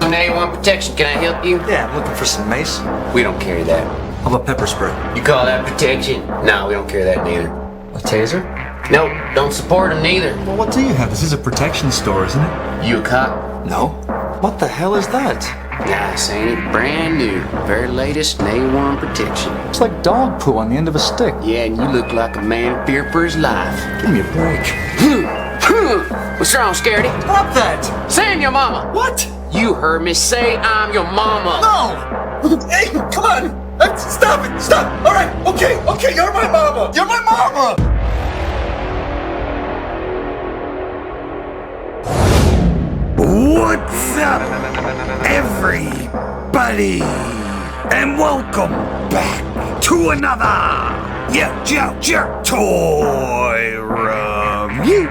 Now you want protection, can I help you? Yeah, I'm looking for some mace. We don't carry that. How about pepper spray? You call that protection? No, we don't carry that neither. A taser? No, don't support them neither. Well, what do you have? This is a protection store, isn't it? You a cop? No. What the hell is that? Nice, ain't it? Brand new. Very latest A1 protection. It's like dog poo on the end of a stick. Yeah, and you look like a man in fear for his life. Give me a break. What's wrong, Scaredy? Stop that! Say I'm your mama. What? You heard me say I'm your mama. No! Hey, come on! Stop it! Stop! All right, okay, you're my mama! You're my mama! What's up, everybody? And welcome back to another YoJoeJerk toy review.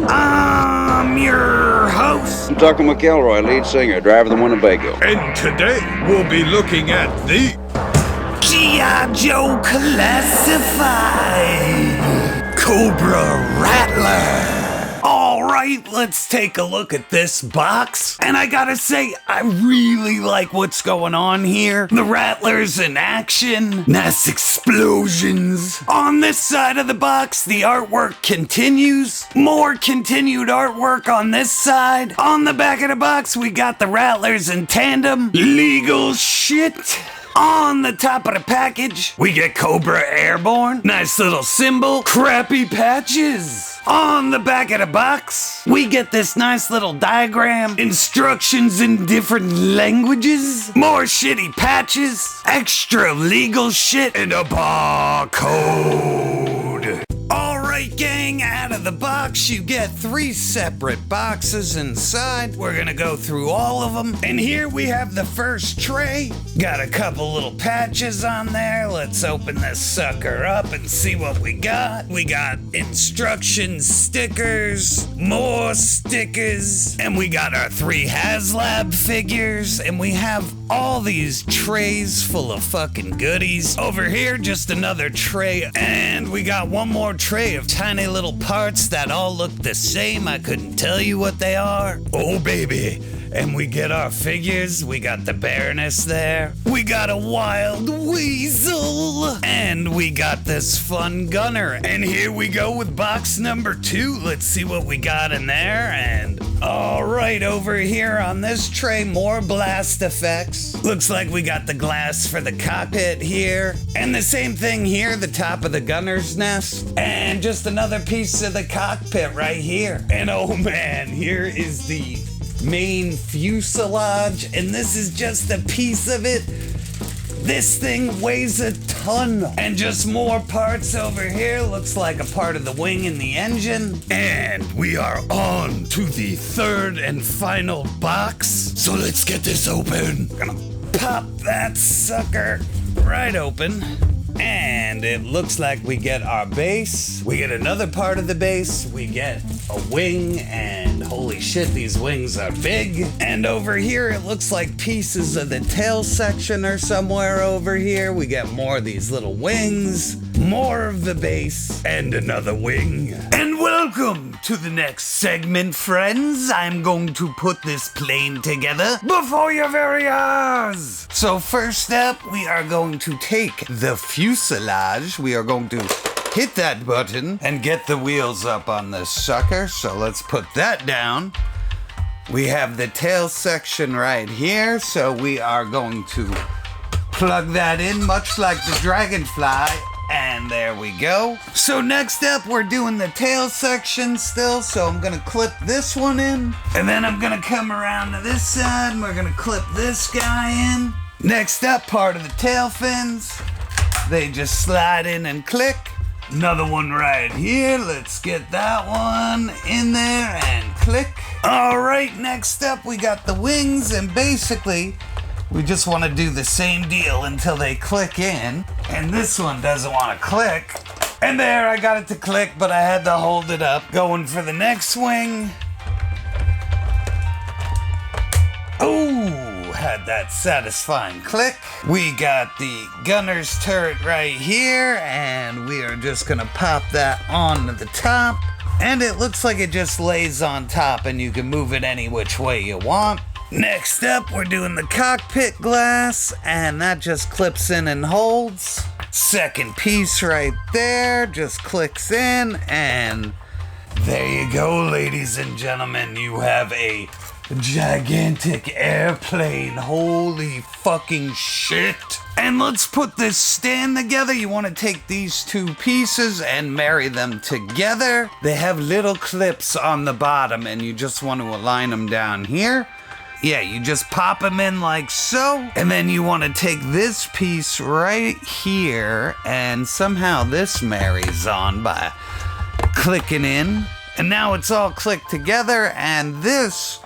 I'm your host, I'm Tucker McElroy, lead singer, driver of the Winnebago. and today we'll be looking at the G.I. Joe Classified Cobra Rattler. Alright, let's take a look at this box. And I gotta say, I really like what's going on here. The Rattlers in action, nice explosions. On this side of the box, the artwork continues. More continued artwork on this side. On the back of the box, we got the Rattlers in tandem. Legal shit. On the top of the package, we get Cobra Airborne. Nice little symbol. Crappy patches. On the back of the box, we get this nice little diagram. Instructions in different languages. More shitty patches. Extra legal shit. And a barcode. Alright, gang, out of the box, you get 3 separate boxes inside. We're gonna go through all of them. And here we have the first tray. Got a couple little patches on there. Let's open this sucker up and see what we got. We got instructions, stickers, more stickers, and we got our 3 HasLab figures, and we have all these trays full of fucking goodies. Over here, just another tray, and we got one more tray of tiny little parts that all look the same. I couldn't tell you what they are. Oh, baby. And we get our figures. We got the Baroness there. We got a wild Weasel. And we got this fun gunner. And here we go with box number 2. Let's see what we got in there. And all right, over here on this tray, more blast effects. Looks like we got the glass for the cockpit here. And the same thing here, the top of the gunner's nest. And just another piece of the cockpit right here. And oh man, here is the main fuselage, and this is just a piece of it. This thing weighs a ton. And just more parts over here. Looks like a part of the wing and the engine. And we are on to the third and final box. So let's get this open. Gonna pop that sucker right open. And it looks like we get our base. We get another part of the base. We get a wing, and holy shit, these wings are big. And over here, it looks like pieces of the tail section are somewhere over here. We get more of these little wings, more of the base, and another wing. And welcome to the next segment, friends. I'm going to put this plane together before your very eyes. So first up, we are going to take the fuselage. We are going to hit that button and get the wheels up on this sucker. So let's put that down. We have the tail section right here. So we are going to plug that in, much like the Dragonfly. And there we go. So next up, we're doing the tail section still. So I'm gonna clip this one in. And then I'm gonna come around to this side and we're gonna clip this guy in. Next up, part of the tail fins. They just slide in and click. Another one right here. Let's get that one in there and click. All right, next up, we got the wings, and basically, we just want to do the same deal until they click in. And this one doesn't want to click. And there, I got it to click, but I had to hold it up. Going for the next wing. Oh, had that satisfying click. We got the gunner's turret right here, and we are just gonna pop that onto the top. And it looks like it just lays on top and you can move it any which way you want. Next up, we're doing the cockpit glass, and that just clips in and holds. Second piece right there just clicks in, and there you go, ladies and gentlemen. You have a gigantic airplane. Holy fucking shit. And let's put this stand together. You want to take these two pieces and marry them together. They have little clips on the bottom, and you just want to align them down here. Yeah, you just pop them in like so. And then you want to take this piece right here, and somehow this marries on by clicking in. And now it's all clicked together, and this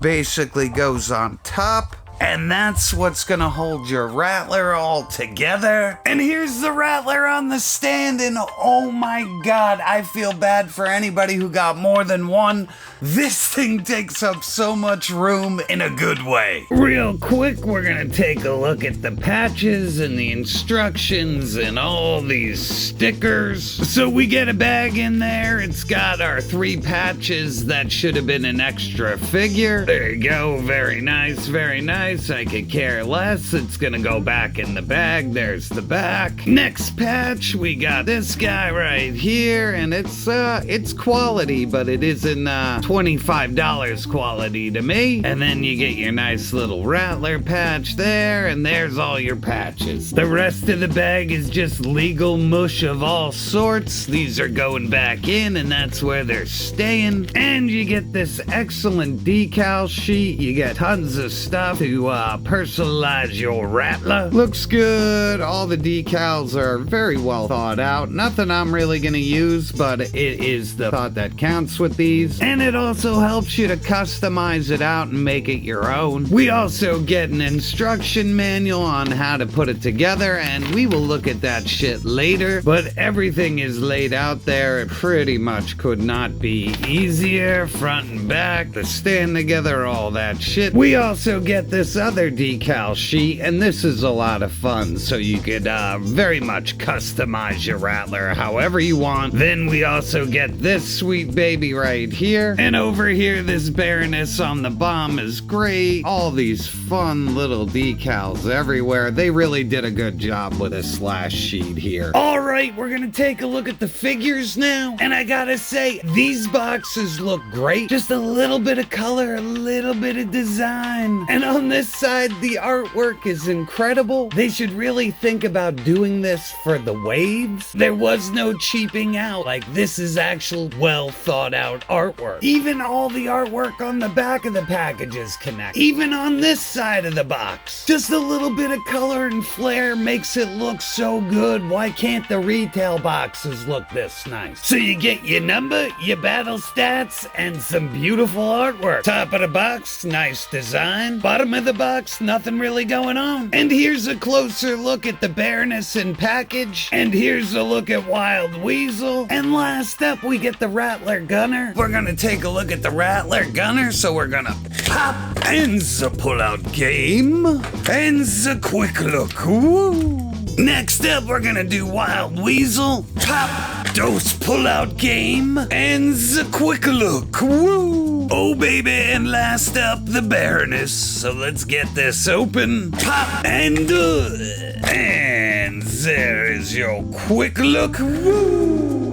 basically goes on top. And that's what's gonna hold your Rattler all together. And here's the Rattler on the stand, and oh my god, I feel bad for anybody who got more than one. This thing takes up so much room in a good way. Real quick, we're gonna take a look at the patches and the instructions and all these stickers. So we get a bag in there. It's got our 3 patches that should have been an extra figure. There you go, very nice, very nice. I could care less. It's gonna go back in the bag. There's the back. Next patch, we got this guy right here, and it's quality, but it isn't $25 quality to me. And then you get your nice little Rattler patch there, and there's all your patches. The rest of the bag is just legal mush of all sorts. These are going back in, and that's where they're staying. And you get this excellent decal sheet. You get tons of stuff to personalize your Rattler. Looks good. All the decals are very well thought out. Nothing I'm really gonna use, but it is the thought that counts with these. And it also helps you to customize it out and make it your own. We also get an instruction manual on how to put it together, and we will look at that shit later, but everything is laid out there. It pretty much could not be easier. Front and back, the stand together, all that shit. We also get this other decal sheet, and this is a lot of fun, so you could very much customize your Rattler however you want. Then we also get this sweet baby right here, and over here this Baroness on the bomb is great. All these fun little decals everywhere. They really did a good job with a slash sheet here. Alright, we're gonna take a look at the figures now, and I gotta say, these boxes look great. Just a little bit of color, a little bit of design, and on this side, the artwork is incredible. They should really think about doing this for the waves. There was no cheaping out. Like, this is actual well thought out artwork. Even all the artwork on the back of the packages connect. Even on this side of the box. Just a little bit of color and flair makes it look so good. Why can't the retail boxes look this nice? So you get your number, your battle stats, and some beautiful artwork. Top of the box, nice design. Bottom of the box, nothing really going on. And here's a closer look at the Baroness in package. And here's a look at Wild Weasel. And last up, we get the Rattler Gunner. We're gonna take a look at the Rattler Gunner, so we're gonna pop and the pull-out game. And the quick look. Woo! Next up, we're gonna do Wild Weasel. Pop, dose pull-out game. And the quick look. Woo! Oh baby, and last up, the Baroness. So let's get this open. Pop and there is your quick look. Woo!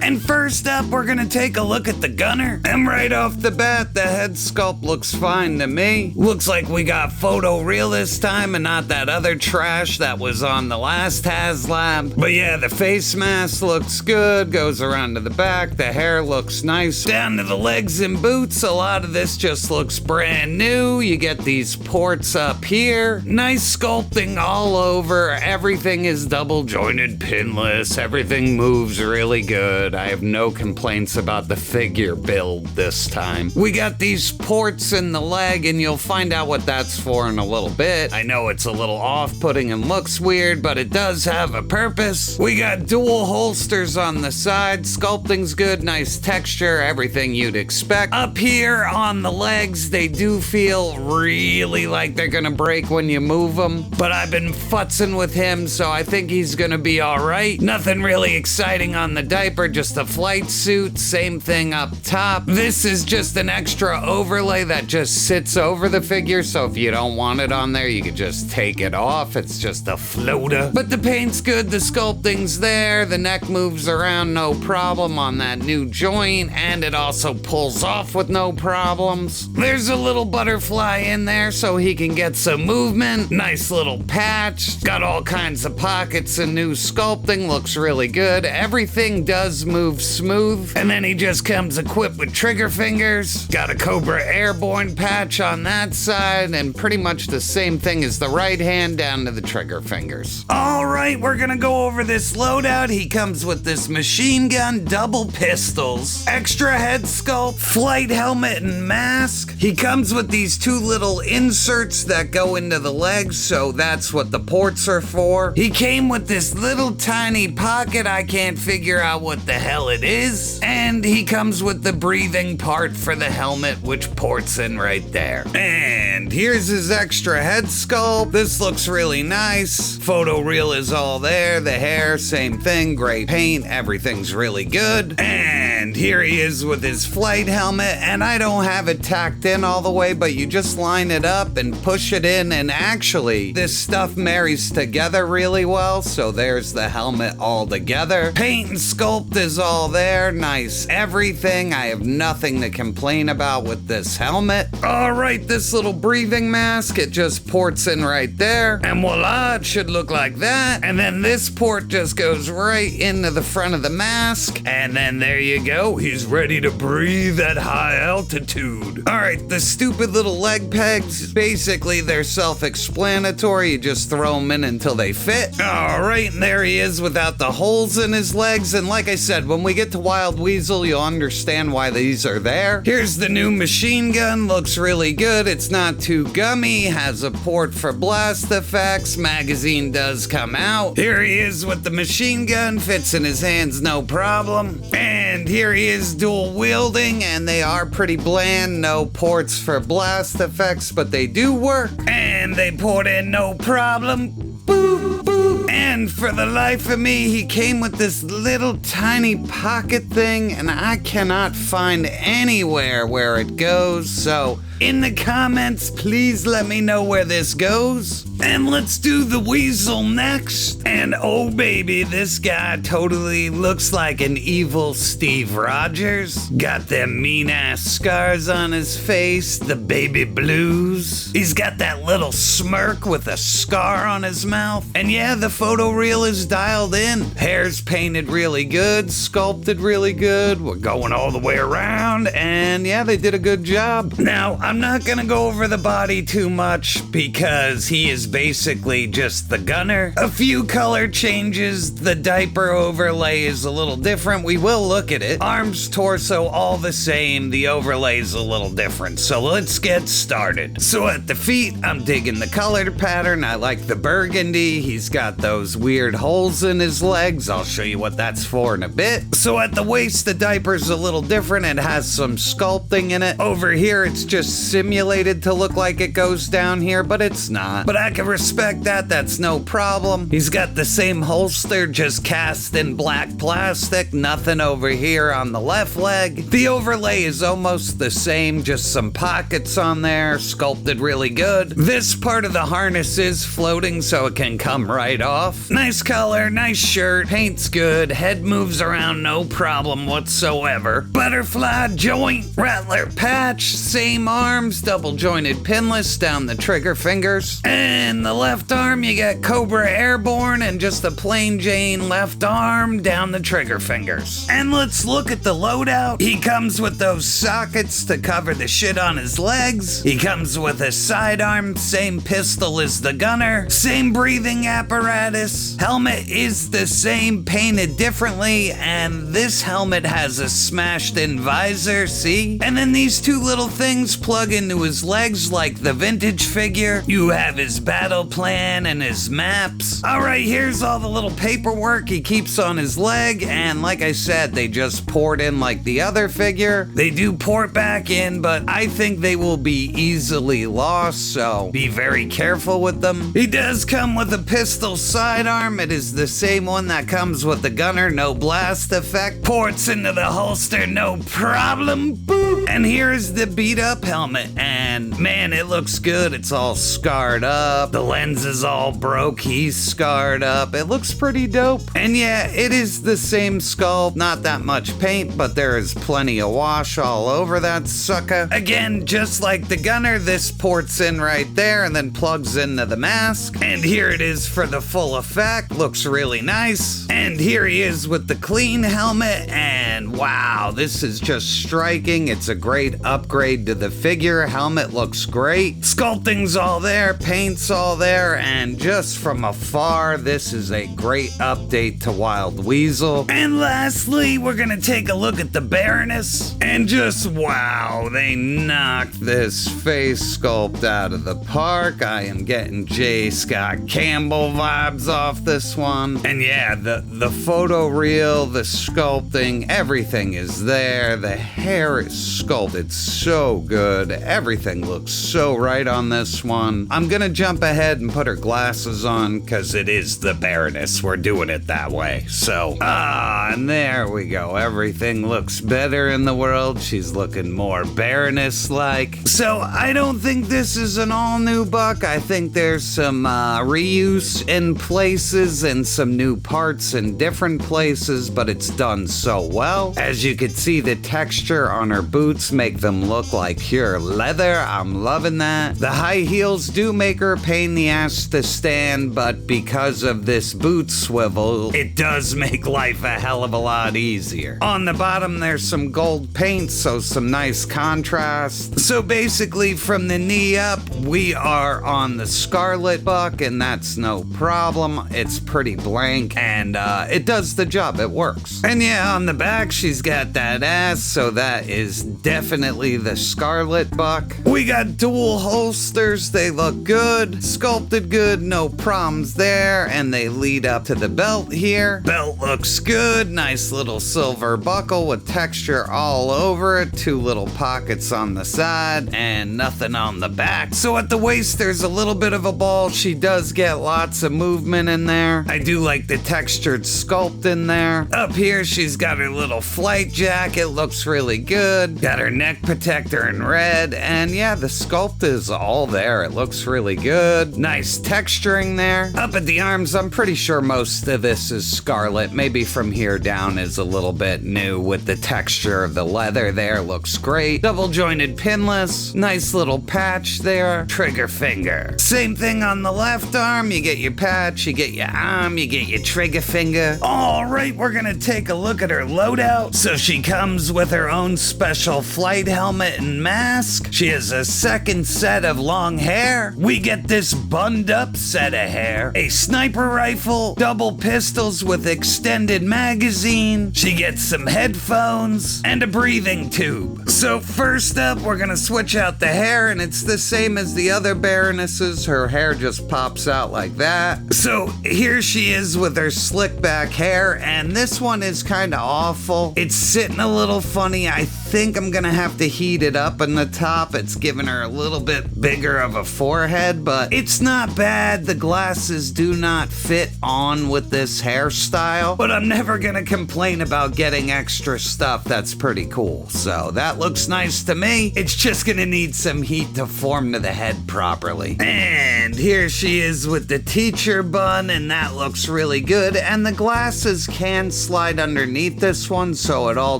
And first up, we're gonna take a look at the Gunner. And right off the bat, the head sculpt looks fine to me. Looks like we got photoreal this time and not that other trash that was on the last HasLab. But yeah, the face mask looks good, goes around to the back, the hair looks nice. Down to the legs and boots, a lot of this just looks brand new. You get these ports up here. Nice sculpting all over. Everything is double jointed, pinless. Everything moves really good. I have no complaints about the figure build this time. We got these ports in the leg, and you'll find out what that's for in a little bit. I know it's a little off-putting and looks weird, but it does have a purpose. We got dual holsters on the side. Sculpting's good, nice texture, everything you'd expect. Up here on the legs, they do feel really like they're gonna break when you move them, but I've been futzing with him, so I think he's gonna be all right. Nothing really exciting on the diaper, just just a flight suit, same thing up top. This is just an extra overlay that just sits over the figure, so if you don't want it on there, you can just take it off. It's just a floater. But the paint's good, the sculpting's there, the neck moves around no problem on that new joint, and it also pulls off with no problems. There's a little butterfly in there so he can get some movement. Nice little patch. Got all kinds of pockets and new sculpting. Looks really good. Everything does move smooth. And then he just comes equipped with trigger fingers. Got a Cobra Airborne patch on that side, and pretty much the same thing as the right hand down to the trigger fingers. All right, we're gonna go over this loadout. He comes with this machine gun, double pistols, extra head sculpt, flight helmet and mask. He comes with these two little inserts that go into the legs, so that's what the ports are for. He came with this little tiny pocket. I can't figure out what the hell it is. And he comes with the breathing part for the helmet, which ports in right there. And here's his extra head sculpt. This looks really nice. Photoreal is all there. The hair, same thing. Gray paint. Everything's really good. And here he is with his flight helmet. And I don't have it tacked in all the way, but you just line it up and push it in. And actually, this stuff marries together really well. So there's the helmet all together. Paint and sculpt is all there. Nice everything. I have nothing to complain about with this helmet. All right, this little breathing mask, it just ports in right there. And voila, it should look like that. And then this port just goes right into the front of the mask. And then there you go. He's ready to breathe at high altitude. All right, the stupid little leg pegs, basically they're self-explanatory. You just throw them in until they fit. All right, and there he is without the holes in his legs. And like I said, when we get to Wild Weasel, you'll understand why these are there. Here's the new machine gun. Looks really good. It's not too gummy. Has a port for blast effects. Magazine does come out. Here he is with the machine gun. Fits in his hands, no problem. And here he is dual wielding, and they are pretty bland. No ports for blast effects, but they do work. And they port in no problem. Boop, boop. And for the life of me, he came with this little tiny pocket thing, and I cannot find anywhere where it goes. So in the comments, please let me know where this goes. And let's do the Weasel next. And oh baby, this guy totally looks like an evil Steve Rogers. Got them mean ass scars on his face, the baby blues. He's got that little smirk with a scar on his mouth. And yeah, the photoreal is dialed in. Hair's painted really good, sculpted really good. We're going all the way around, and yeah, they did a good job. Now, I'm not gonna go over the body too much because he is basically just the gunner. A few color changes. The diaper overlay is a little different. We will look at it. Arms, torso, all the same. The overlay's a little different. So let's get started. So at the feet, I'm digging the color pattern. I like the burgundy. He's got those weird holes in his legs. I'll show you what that's for in a bit. So at the waist, the diaper's a little different. It has some sculpting in it. Over here, it's just simulated to look like it goes down here, but it's not. But I can respect that. That's no problem. He's got the same holster, just cast in black plastic. Nothing over here on the left leg. The overlay is almost the same, just some pockets on there, sculpted really good. This part of the harness is floating, so it can come right off. Nice color, nice shirt, paint's good, head moves around, no problem whatsoever. Butterfly joint, Rattler patch, same arms, double jointed pinless down the trigger fingers. And the left arm, you got Cobra Airborne and just a plain Jane left arm down the trigger fingers. And let's look at the loadout. He comes with those sockets to cover the shit on his legs. He comes with a sidearm, same pistol as the gunner, same breathing apparatus. Helmet is the same, painted differently, and this helmet has a smashed in visor, see? And then these two little things play plug into his legs like the vintage figure. You have his battle plan and his maps. Alright, here's all the little paperwork he keeps on his leg, and like I said, they just port in like the other figure. They do port back in, but I think they will be easily lost, so be very careful with them. He does come with a pistol sidearm. It is the same one that comes with the gunner, no blast effect. Ports into the holster, no problem. Boop. And here's the beat up helmet, and man, it looks good. It's all scarred up. The lens is all broke. He's scarred up. It looks pretty dope. And yeah, it is the same sculpt. Not that much paint, but there is plenty of wash all over that sucker. Again, just like the gunner, this ports in right there and then plugs into the mask. And here it is for the full effect. Looks really nice. And here he is with the clean helmet, and wow, this is just striking. It's a great upgrade to the figure. Helmet looks great. Sculpting's all there, paint's all there, and just from afar, this is a great update to Wild Weasel. And lastly, we're gonna take a look at the Baroness, and just wow, they knocked this face sculpt out of the park. I am getting J. Scott Campbell vibes off this one. And yeah, the photo reel, the sculpting, everything is there. The hair is sculpted so good. Everything looks so right on this one. I'm gonna jump ahead and put her glasses on because it is the Baroness. We're doing it that way. So, and there we go. Everything looks better in the world. She's looking more Baroness-like. So I don't think this is an all-new buck. I think there's some reuse in places and some new parts in different places, but it's done so well. As you can see, the texture on her boots make them look like pure leather. I'm loving that. The high heels do make her a pain in the ass to stand, but because of this boot swivel, it does make life a hell of a lot easier. On the bottom, there's some gold paint, so some nice contrast. So basically, from the knee up, we are on the Scarlet buck, and that's no problem. It's pretty blank, and it does the job. It works. And yeah, on the back, she's got that ass, so that is definitely the Scarlet buck. We got dual holsters. They look good, sculpted good, no problems there, and they lead up to the belt here. Belt looks good. Nice little silver buckle with texture all over it. Two little pockets on the side and nothing on the back. So at the waist, there's a little bit of a ball. She does get lots of movement in there. I do like the textured sculpt in there. Up here, she's got her little flight jacket. Looks really good. Got her neck protector in red. And yeah, the sculpt is all there. It looks really good. Nice texturing there. Up at the arms, I'm pretty sure most of this is Scarlet. Maybe from here down is a little bit new with the texture of the leather there. Looks great. Double jointed pinless. Nice little patch there. Trigger finger. Same thing on the left arm. You get your patch, you get your arm, you get your trigger finger. All right, we're gonna take a look at her loadout. So she comes with her own special flight helmet and mask. She has a second set of long hair. We get this bunned up set of hair. A sniper rifle, double pistols with extended magazine. She gets some headphones and a breathing tube. So first up, we're gonna switch out the hair, and it's the same as the other Baronesses. Her hair just pops out like that. So here she is with her slick back hair, and this one is kind of awful. It's sitting a little funny. I think I'm gonna have to heat it up in the top. It's giving her a little bit bigger of a forehead, but it's not bad. The glasses do not fit on with this hairstyle, but I'm never gonna complain about getting extra stuff. That's pretty cool. So that looks nice to me. It's just gonna need some heat to form to the head properly. And here she is with the teacher bun, and that looks really good. And the glasses can slide underneath this one, so it all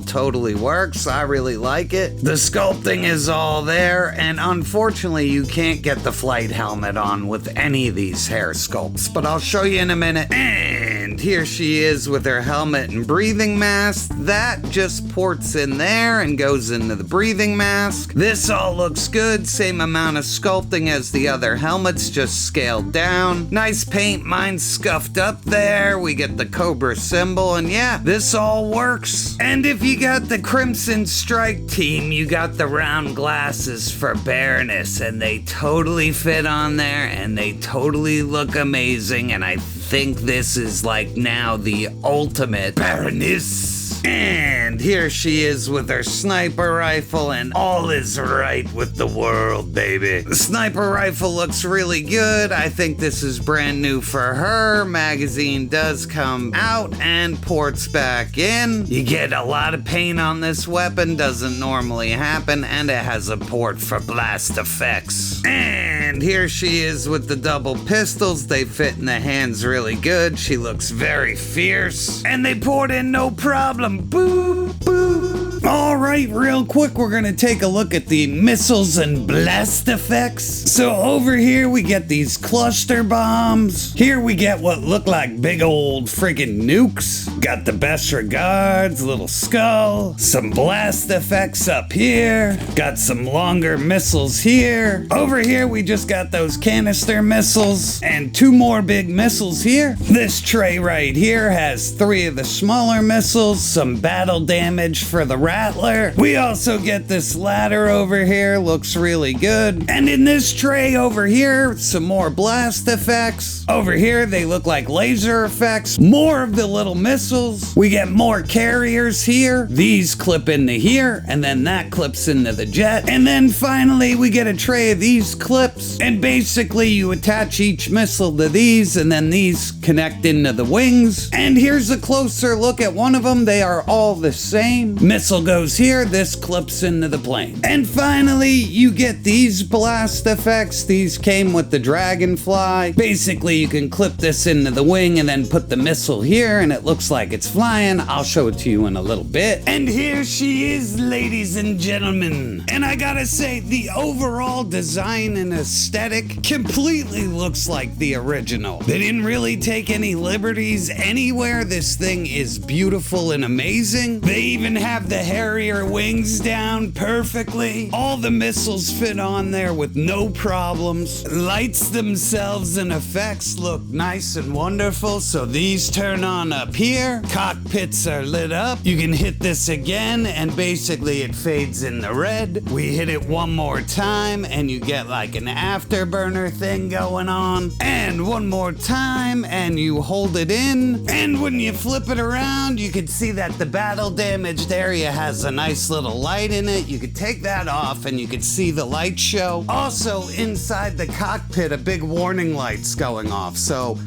totally works. I really like it. The sculpting is all there, and unfortunately you can't get the flight helmet on with any of these hair sculpts, but I'll show you in a minute. And And here she is with her helmet and breathing mask. That just ports in there and goes into the breathing mask. This all looks good. Same amount of sculpting as the other helmets, just scaled down. Nice paint, mine's scuffed up there. We get the Cobra symbol, and yeah, this all works. And if you got the Crimson Strike team, you got the round glasses for BARONESS, and they totally fit on there, and they totally look amazing, and I think this is like now the ultimate BARONESS. And here she is with her sniper rifle, and all is right with the world, baby. The sniper rifle looks really good. I think this is brand new for her. Magazine does come out and ports back in. You get a lot of paint on this weapon, doesn't normally happen, and it has a port for blast effects. And here she is with the double pistols. They fit in the hands really good. She looks very fierce, and they port in no problem. Boop, boop. All right, real quick, we're gonna take a look at the missiles and blast effects. So over here we get these cluster bombs. Here we get what look like big old friggin' nukes. Got the best regards, little skull, some blast effects up here. Got some longer missiles here. Over here we just got those canister missiles and 2 more big missiles here. This tray right here has 3 of the smaller missiles, some battle damage for the Rattler. We also get this ladder over here, looks really good. And in this tray over here, some more blast effects. Over here, they look like laser effects. More of the little missiles. We get more carriers here. These clip into here, and then that clips into the jet. And then finally, we get a tray of these clips. And basically, you attach each missile to these, and then these connect into the wings. And here's a closer look at one of them. They are all the same. Missile goes here, this clips into the plane. And finally, you get these blast effects. These came with the Dragonfly. Basically, you can clip this into the wing and then put the missile here, and it looks like it's flying. I'll show it to you in a little bit. And here she is, ladies and gentlemen. And I gotta say, the overall design and aesthetic completely looks like the original. They didn't really take any liberties anywhere. This thing is beautiful and amazing. They even have the Harrier wings down perfectly. All the missiles fit on there with no problems. Lights themselves and effects look nice and wonderful. So these turn on up here. Cockpits are lit up. You can hit this again and basically it fades in the red. We hit it one more time and you get like an afterburner thing going on. And one more time and you hold it in. And when you flip it around, you can see that the battle damaged area has a nice little light in it. You could take that off and you could see the light show. Also inside the cockpit, a big warning light's going off. So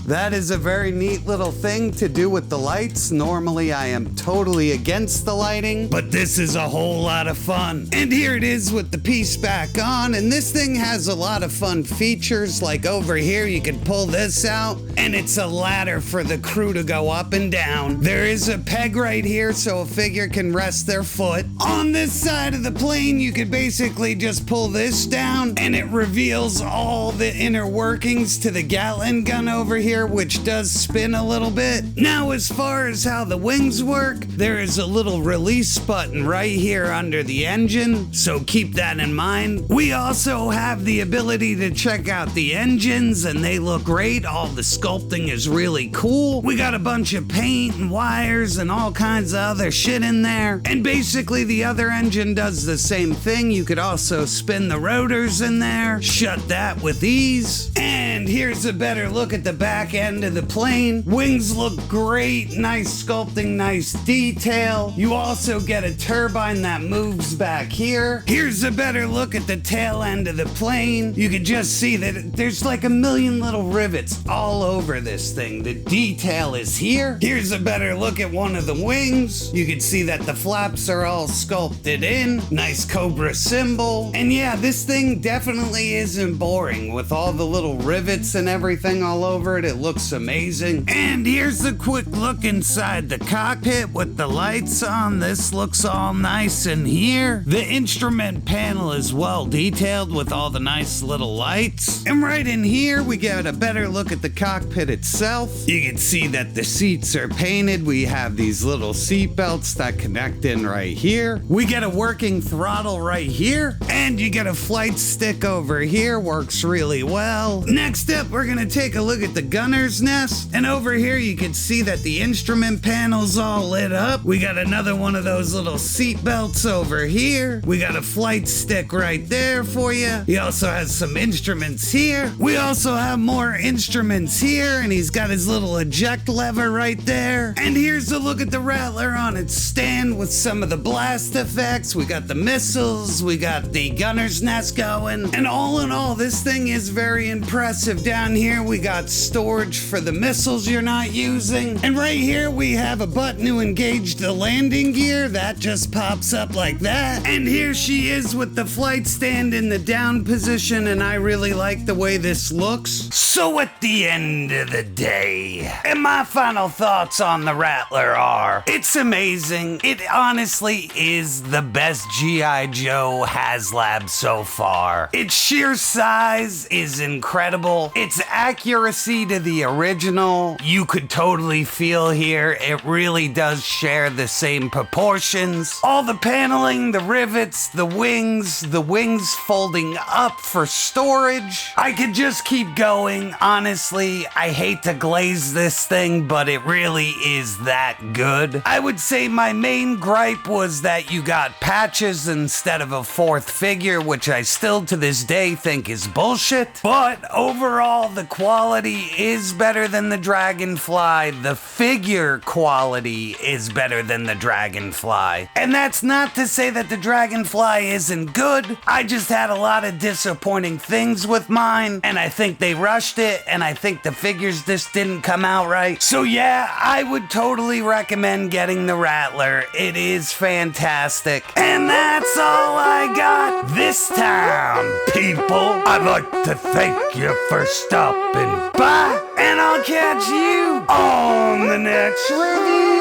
that is a very neat little thing to do with the lights. Normally I am totally against the lighting, but this is a whole lot of fun. And here it is with the piece back on, and this thing has a lot of fun features. Like over here you can pull this out and it's a ladder for the crew to go up and down. There is a peg right here so a figure can rest their foot. On this side of the plane you could basically just pull this down and it reveals all the inner workings to the Gatling gun over here, which does spin a little bit. Now, as far as how the wings work, there is a little release button right here under the engine, so keep that in mind. We also have the ability to check out the engines, and they look great. All the sculpting is really cool. We got a bunch of paint and wires and all kinds of other shit in there. And basically, the other engine does the same thing. You could also spin the rotors in there, shut that with ease. And here's a better look at the back end of the plane. Wings look great, nice sculpting, nice detail. You also get a turbine that moves back here. Here's a better look at the tail end of the plane. You can just see that there's like a million little rivets all over this thing. The detail is here. Here's a better look at one of the wings. You can see that the flaps are all sculpted in. Nice Cobra symbol. And yeah, this thing definitely isn't boring with all the little rivets and everything all over it. It looks amazing. And here's a quick look inside the cockpit with the lights on. This looks all nice in here. The instrument panel is well detailed with all the nice little lights. And right in here, we get a better look at the cockpit itself. You can see that the seats are painted. We have these little seat belts that connect in right here. We get a working throttle right here. And you get a flight stick over here. Works really well. Next up, we're gonna take a look at the gunner's nest. And over here, you can see that the instrument panel's all lit up. We got another one of those little seat belts over here. We got a flight stick right there for you. He also has some instruments here. We also have more instruments here, and he's got his little eject lever right there. And here's a look at the Rattler on its stand with some of the blast effects. We got the missiles, we got the gunner's nest going, and all in all, this thing is very impressive. Down here, we got storage for the missiles you're not using, and right here, we have a button to engage the landing gear. That just pops up like that. And here she is with the flight stand in the down position, and I really like the way this looks. So at the end of the day, and my final thoughts on the Rattler are, it's amazing. It honestly is the best G.I. Joe HasLab so far. Its sheer size is incredible. Its accuracy to the original, you could totally feel here. It really does share the same proportions. All the paneling, the rivets, the wings folding up for storage. I could just keep going. Honestly, I hate to glaze this thing, but it really is that good. I would say my main gripe was that you got patches instead of a fourth figure, which I still to this day think is bullshit. But overall, the quality is better than the Dragonfly. The figure quality is better than the Dragonfly. And that's not to say that the Dragonfly isn't good. I just had a lot of disappointing things with mine, and I think they rushed it, and I think the figures just didn't come out right. So yeah, I would totally recommend getting the Rattler. It is fantastic. And that's all I got this time, people. I'd like to thank you for stopping by, and I'll catch you on the next review.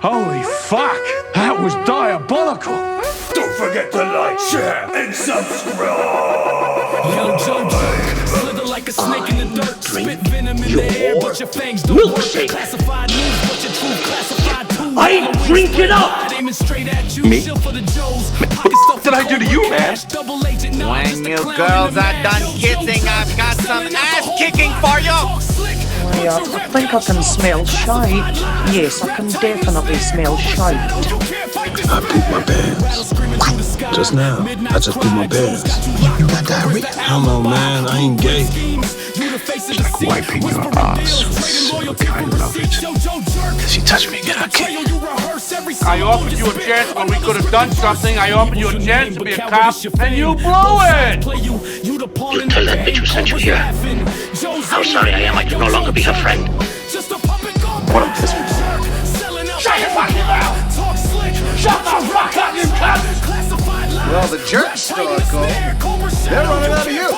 Holy fuck! That was diabolical! Don't forget to like, share, and subscribe. YoJoeJerk, slither like a snake in the dirt. Spit venom in the air, but your fangs don't work. Classified news, but your truth classified too. I ain't drinking up! Aiming straight at you, Me? shield for the Joes. What did I do to you, man? When you girls are done kissing, I've got some ass kicking for you! I think I can smell shite. Yes, I can definitely smell shite. I pooped my pants. Just now, I just pooped my pants. You got diarrhea? Hello, man, I ain't gay. It's like wiping your ass with silk. I love it. If you touch me again, I'll kill you. I offered you a chance when we could have done something. I offered you a chance to be a cop, and you blew it! You tell that bitch who sent you here how sorry I am I can no longer be her friend. What a piss. Shut your fucking mouth! Shut the fuck up, you cunt! Well, the jerk store, Cole. They're running out of you.